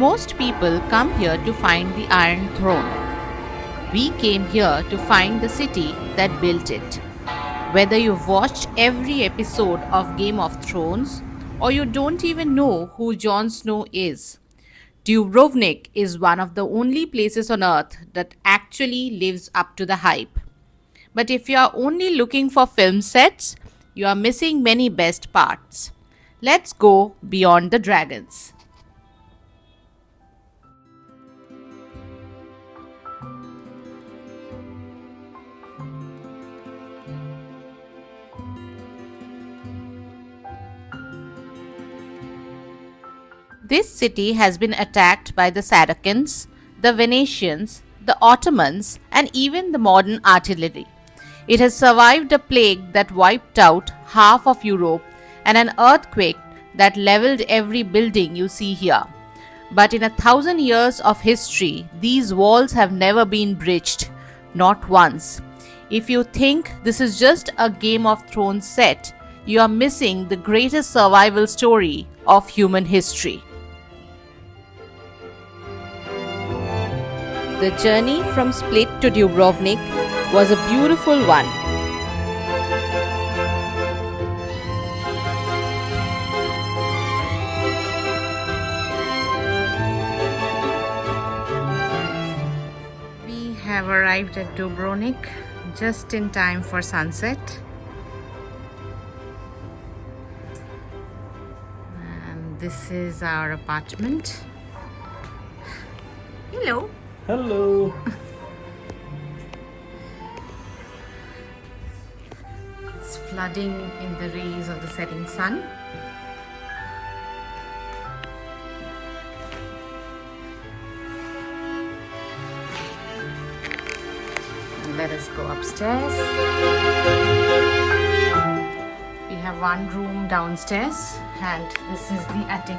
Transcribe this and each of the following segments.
Most people come here to find the Iron Throne. We came here to find the city that built it. Whether you've watched every episode of Game of Thrones or you don't even know who Jon Snow is, Dubrovnik is one of the only places on earth that actually lives up to the hype. But if you are only looking for film sets, you are missing many best parts. Let's go beyond the dragons. This city has been attacked by the Saracens, the Venetians, the Ottomans, and even the modern artillery. It has survived a plague that wiped out half of Europe and an earthquake that leveled every building you see here. But in 1,000 years of history, these walls have never been breached, not once. If you think this is just a Game of Thrones set, you are missing the greatest survival story of human history. The journey from Split to Dubrovnik was a beautiful one. We have arrived at Dubrovnik just in time for sunset. And this is our apartment. Hello. Hello. It's flooding in the rays of the setting sun. Let us go upstairs. We have one room downstairs and this is the attic.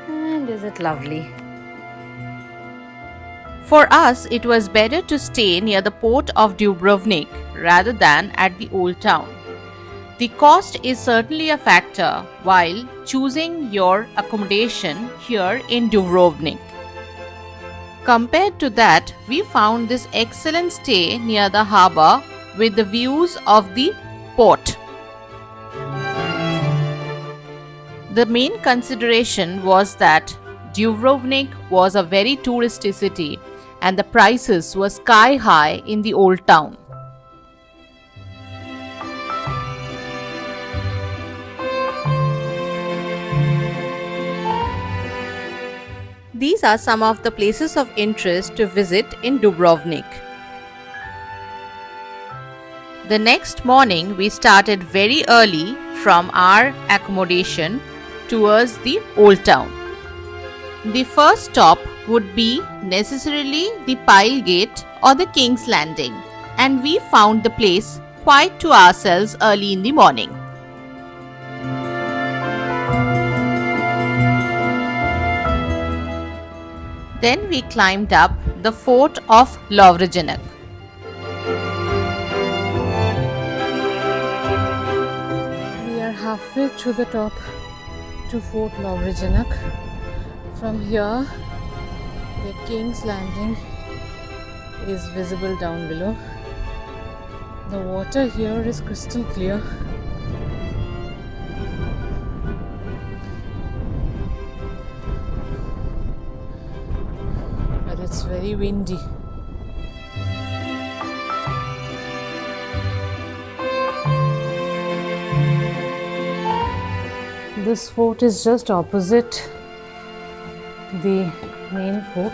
And is it lovely? For us, it was better to stay near the port of Dubrovnik rather than at the old town. The cost is certainly a factor while choosing your accommodation here in Dubrovnik. Compared to that, we found this excellent stay near the harbour with the views of the port. The main consideration was that Dubrovnik was a very touristy city and the prices were sky high in the old town. These are some of the places of interest to visit in Dubrovnik. The next morning, we started very early from our accommodation towards the old town. The first stop would be necessarily the Pile Gate or the King's Landing, and we found the place quite to ourselves early in the morning. Then we climbed up the fort of Lovrejanak. We are halfway to the top to Fort Lovrejanak. From here, the King's Landing is visible down below. The water here is crystal clear. But it's very windy. This fort is just opposite the main fort.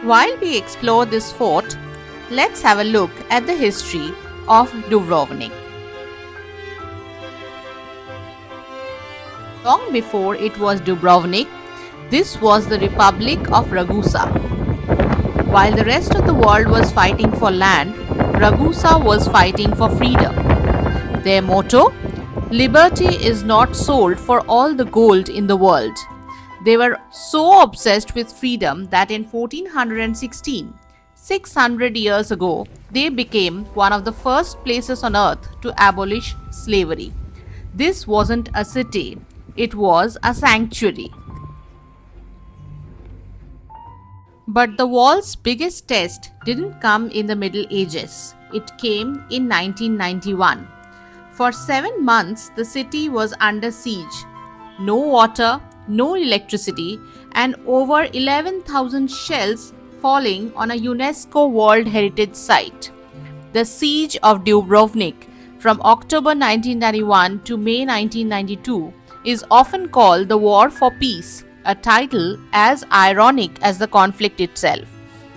While we explore this fort, let's have a look at the history of Dubrovnik. Long before it was Dubrovnik, this was the Republic of Ragusa. While the rest of the world was fighting for land, Ragusa was fighting for freedom. Their motto, "Liberty is not sold for all the gold in the world." They were so obsessed with freedom that in 1416, 600 years ago, they became one of the first places on earth to abolish slavery. This wasn't a city, it was a sanctuary. But the wall's biggest test didn't come in the Middle Ages. It came in 1991. For 7 months, the city was under siege. No water, no electricity, and over 11,000 shells falling on a UNESCO World Heritage Site. The Siege of Dubrovnik from October 1991 to May 1992 is often called the War for Peace, a title as ironic as the conflict itself.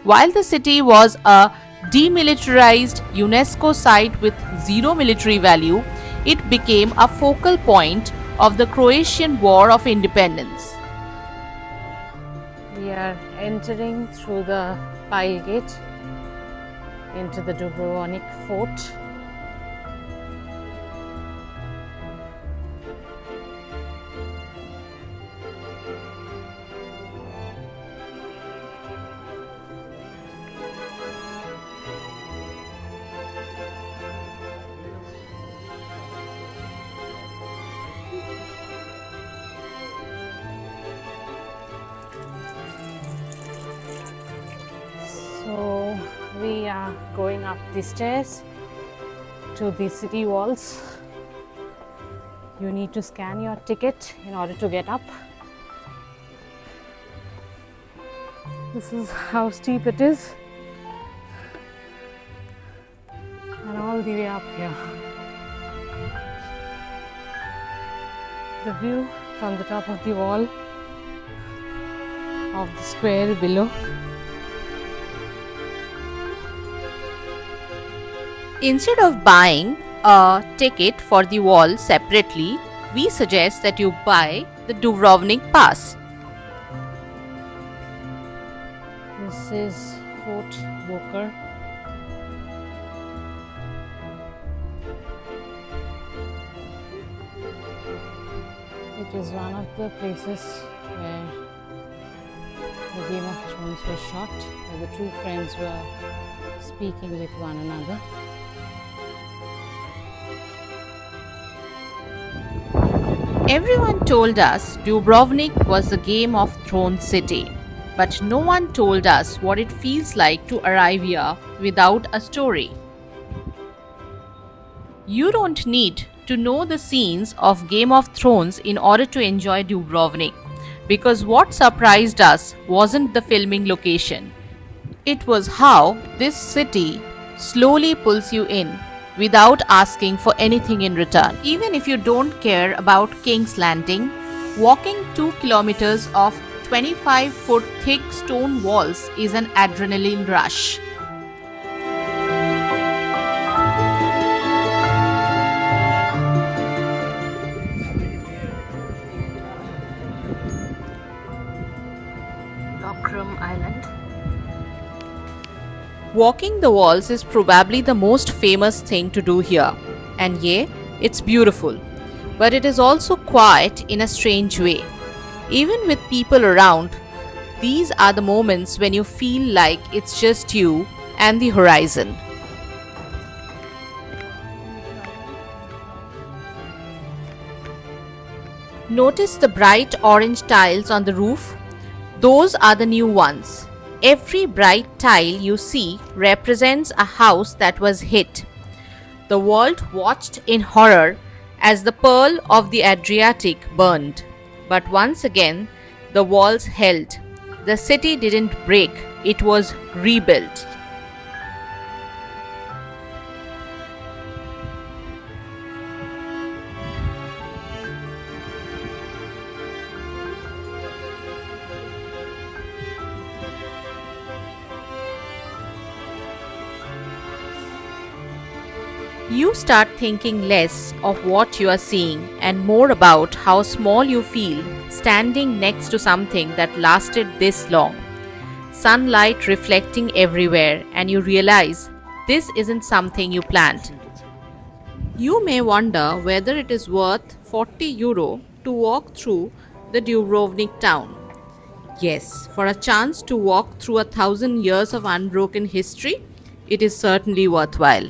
While the city was a demilitarized UNESCO site with zero military value, it became a focal point of the Croatian War of Independence. We are entering through the pile gate into the Dubrovnik fort. So we are going up the stairs to the city walls. You need to scan your ticket in order to get up. This is how steep it is, and all the way up here. The view from the top of the wall of the square below. Instead of buying a ticket for the wall separately, we suggest that you buy the Dubrovnik Pass. This is Fort Boker. It is one of the places where the Game of Thrones was shot, where the two friends were speaking with one another. Everyone told us Dubrovnik was the Game of Thrones city, but no one told us what it feels like to arrive here without a story. You don't need to know the scenes of Game of Thrones in order to enjoy Dubrovnik, because what surprised us wasn't the filming location. It was how this city slowly pulls you in without asking for anything in return. Even if you don't care about King's Landing, walking 2 kilometers of 25-foot thick stone walls is an adrenaline rush. Island. Walking the walls is probably the most famous thing to do here, and yeah, it's beautiful, but it is also quiet in a strange way. Even with people around, these are the moments when you feel like it's just you and the horizon. Notice the bright orange tiles on the roof? Those are the new ones. Every bright tile you see represents a house that was hit. The world watched in horror as the pearl of the Adriatic burned. But once again, the walls held. The city didn't break, it was rebuilt. You start thinking less of what you are seeing and more about how small you feel standing next to something that lasted this long. Sunlight reflecting everywhere, and you realize this isn't something you planned. You may wonder whether it is worth €40 to walk through the Dubrovnik town. Yes, for a chance to walk through 1,000 years of unbroken history, it is certainly worthwhile.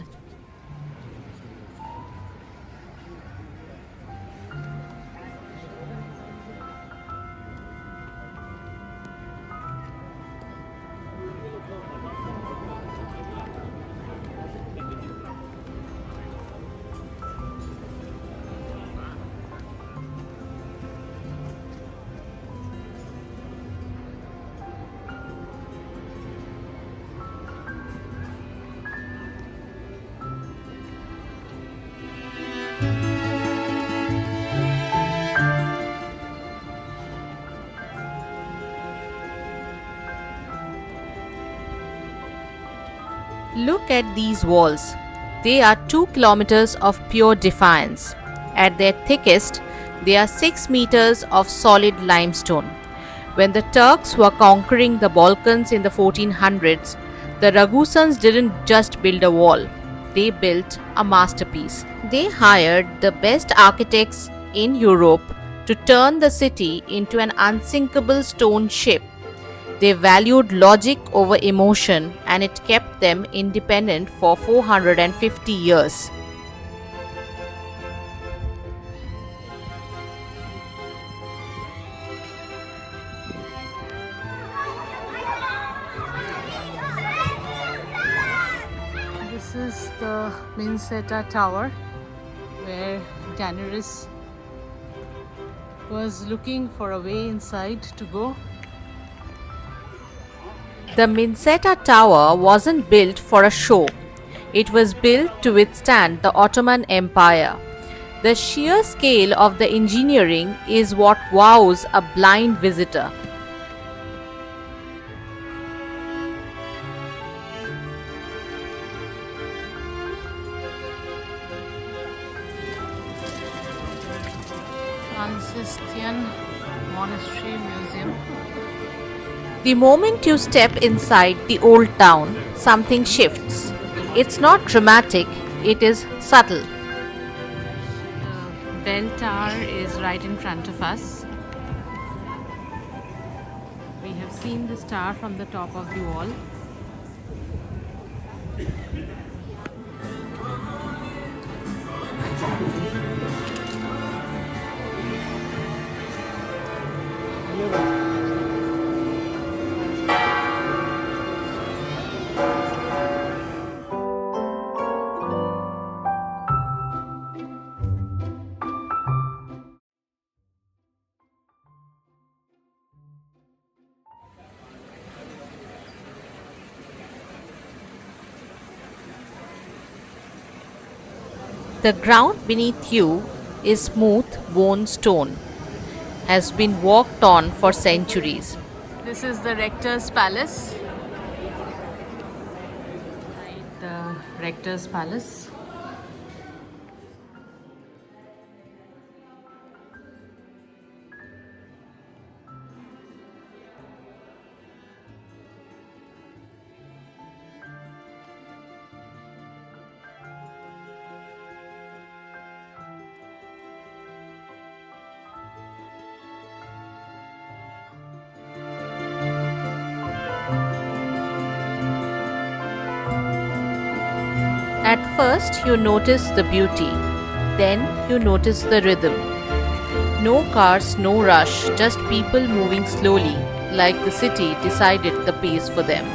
Look at these walls. They are 2 kilometers of pure defiance. At their thickest, they are 6 meters of solid limestone. When the Turks were conquering the Balkans in the 1400s, the Ragusans didn't just build a wall, they built a masterpiece. They hired the best architects in Europe to turn the city into an unsinkable stone ship. They valued logic over emotion, and it kept them independent for 450 years. This is the Minseta Tower where Daenerys was looking for a way inside to go. The Minseta Tower wasn't built for a show. It was built to withstand the Ottoman Empire. The sheer scale of the engineering is what wows a blind visitor. Franciscan Monastery Museum. The moment you step inside the old town, something shifts. It's not dramatic, it is subtle. The bell tower is right in front of us. We have seen the star from the top of the wall. The ground beneath you is smooth worn stone, has been walked on for centuries. This is the rector's palace. The rector's palace. At first, you notice the beauty, then, you notice the rhythm. No cars, no rush, just people moving slowly, like the city decided the pace for them.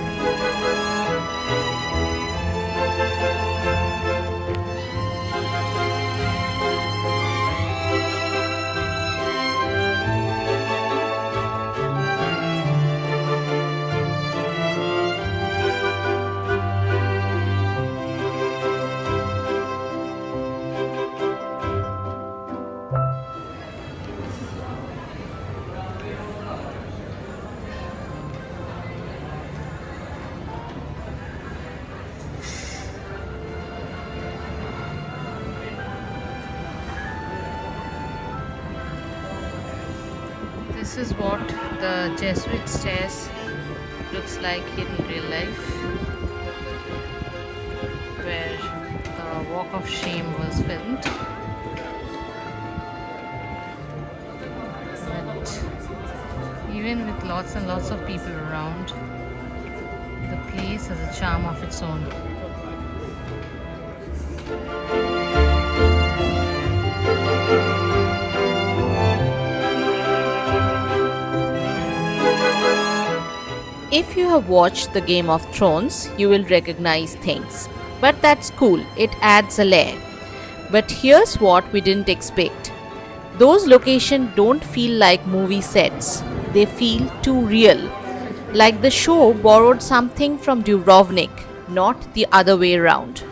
This is what the Jesuit stairs looks like in real life, where the Walk of Shame was filmed. But even Even with lots and lots of people around, the place has a charm of its own. If you have watched the Game of Thrones, you will recognize things. But that's cool, it adds a layer. But here's what we didn't expect. Those locations don't feel like movie sets, they feel too real. Like the show borrowed something from Dubrovnik, not the other way around.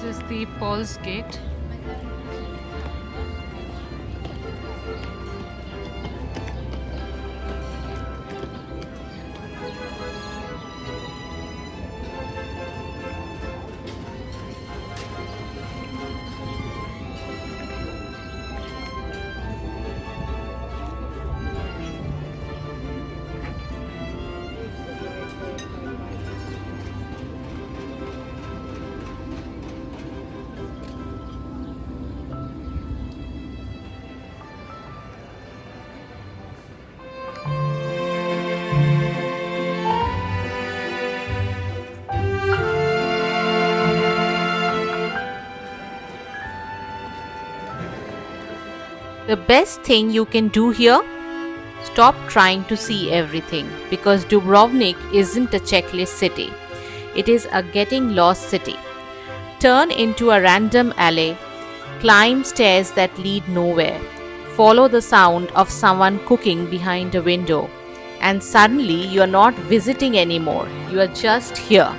This is the Paul's Gate. The best thing you can do here? Stop trying to see everything because Dubrovnik isn't a checklist city. It is a getting lost city. Turn into a random alley, climb stairs that lead nowhere, follow the sound of someone cooking behind a window, and suddenly you are not visiting anymore, you are just here.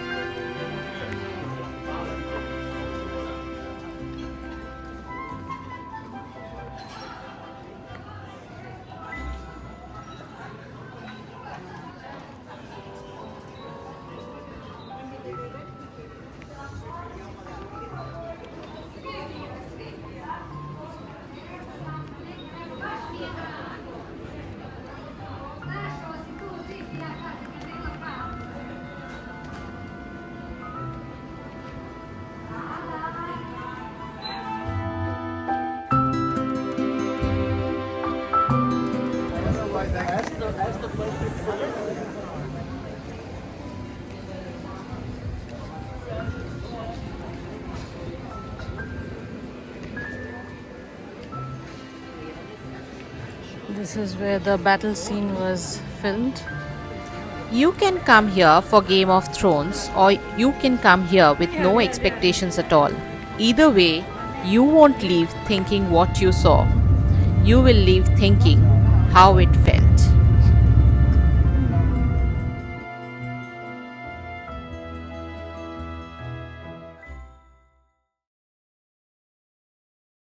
This is where the battle scene was filmed. You can come here for Game of Thrones or you can come here with no expectations at all. Either way, you won't leave thinking what you saw. You will leave thinking how it felt.